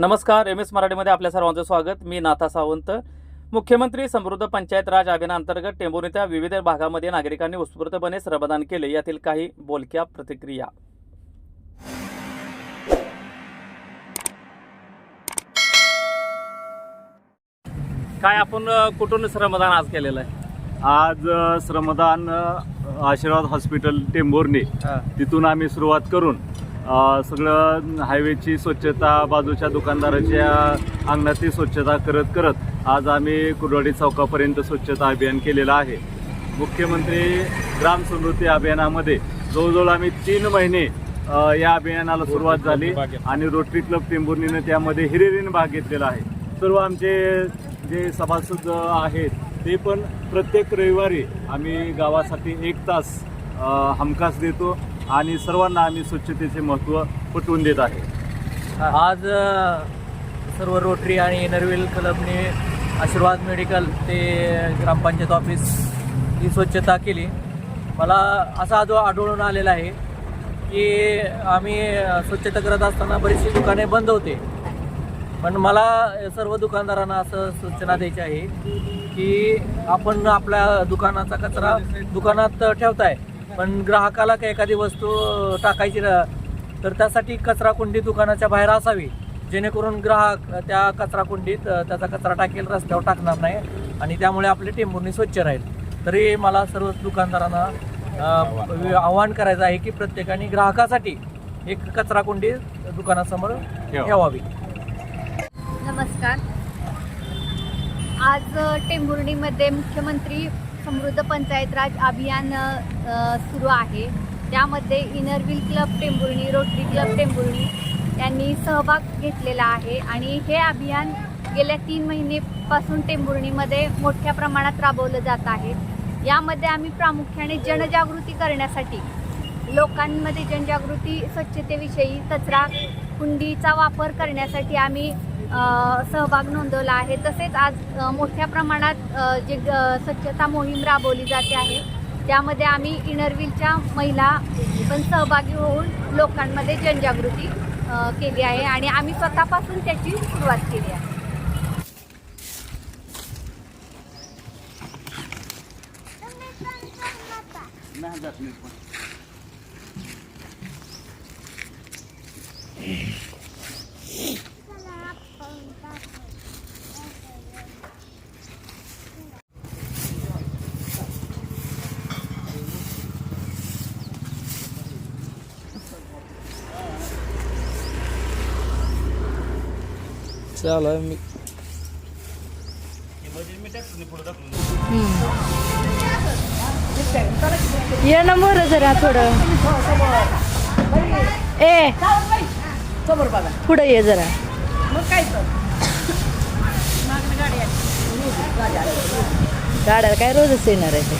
नमस्कार, M S मराठीमध्ये आपल्या सर्वांचं स्वागत। मी नाथा सावंत। मुख्यमंत्री समृद्ध पंचायत राज अभियानांतर्गत टेंभुर्णीच्या विविध भागामध्ये नागरिकांनी उत्स्फूर्तपणे श्रमदान केले। यातील काही बोलक्या प्रतिक्रिया। काय आपण कुठून श्रमदान आज केलेलं आहे? आज श्रमदान आशीर्वाद हॉस्पिटल टेंभुर्णी तिथून आम्ही सुरुवात करून सगळं हायवेची स्वच्छता, बाजूच्या दुकानदाराच्या अंगणाची स्वच्छता करत करत आज आम्ही कुर्डवाडी चौकापर्यंत स्वच्छता अभियान केलेलं आहे। मुख्यमंत्री ग्राम समृद्धी अभियानामध्ये जवळजवळ आम्ही 3 महिने या अभियानाला सुरुवात झाली आणि रोटरी क्लब टेंभुर्णीने त्यामध्ये हिरिरीने भाग घेतलेला आहे। सर्व आमचे जे सभासद आहेत ते पण प्रत्येक रविवारी आम्ही गावासाठी 1 तास हमखास देतो आणि सर्वांना आम्ही स्वच्छतेचे महत्त्व पटवून देत आहे। आज सर्व रोटरी आणि इनरव्हील क्लबने आशीर्वाद मेडिकल ते ग्रामपंचायत ऑफिस ही स्वच्छता केली। मला असा आढळून आलेला आहे की आम्ही स्वच्छता करत असताना बरीचशी दुकाने बंद होते, पण मला सर्व दुकानदारांना असं सूचना द्यायची आहे की आपण आपल्या दुकानाचा कचरा दुकानात ठेवताय, पण ग्राहकाला काही एखादी वस्तू टाकायची तर त्यासाठी कचरा कुंडी दुकानाच्या बाहेर असावी, जेणेकरून ग्राहक त्या कचरा कुंडीत त्याचा कचरा टाकेल, रस्त्यावर टाकणार नाही आणि त्यामुळे आपली टेंभुर्णी स्वच्छ राहील। तरी मला सर्व दुकानदारांना आवाहन करायचं आहे की प्रत्येकाने ग्राहकासाठी एक कचरा कुंडी दुकानासमोर ठेवावी। नमस्कार। आज टेंभुर्णीमध्ये मुख्यमंत्री समृद्ध पंचायत राज अभियान सुरू आहे। त्यामध्ये Inner Wheel club Tembhurni, rotary club Tembhurni यांनी सहभाग घेतलेला आहे आणि हे अभियान गेल्या 3 महिन्यापासून टेंभुर्णीमध्ये मोठ्या प्रमाणात राबवलं जात आहे। यामध्ये आम्ही प्रामुख्याने जनजागृती करण्यासाठी, लोकांमध्ये जनजागृती, स्वच्छतेविषयी, कचरा कुंडीचा वापर करण्यासाठी आम्ही सहभाग नोंदवला आहे। तसेच आज मोठ्या प्रमाणात जे स्वच्छता मोहीम राबवली जाते आहे त्यामध्ये आम्ही इनरव्हीलच्या महिला पण सहभागी होऊन लोकांमध्ये जनजागृती केली आहे आणि आम्ही स्वतःपासून त्याची सुरुवात केली आहे। चला मी ये ना मोर जरा थोडं पुढे ये जरा। गाड्या काय रोजच येणार आहे।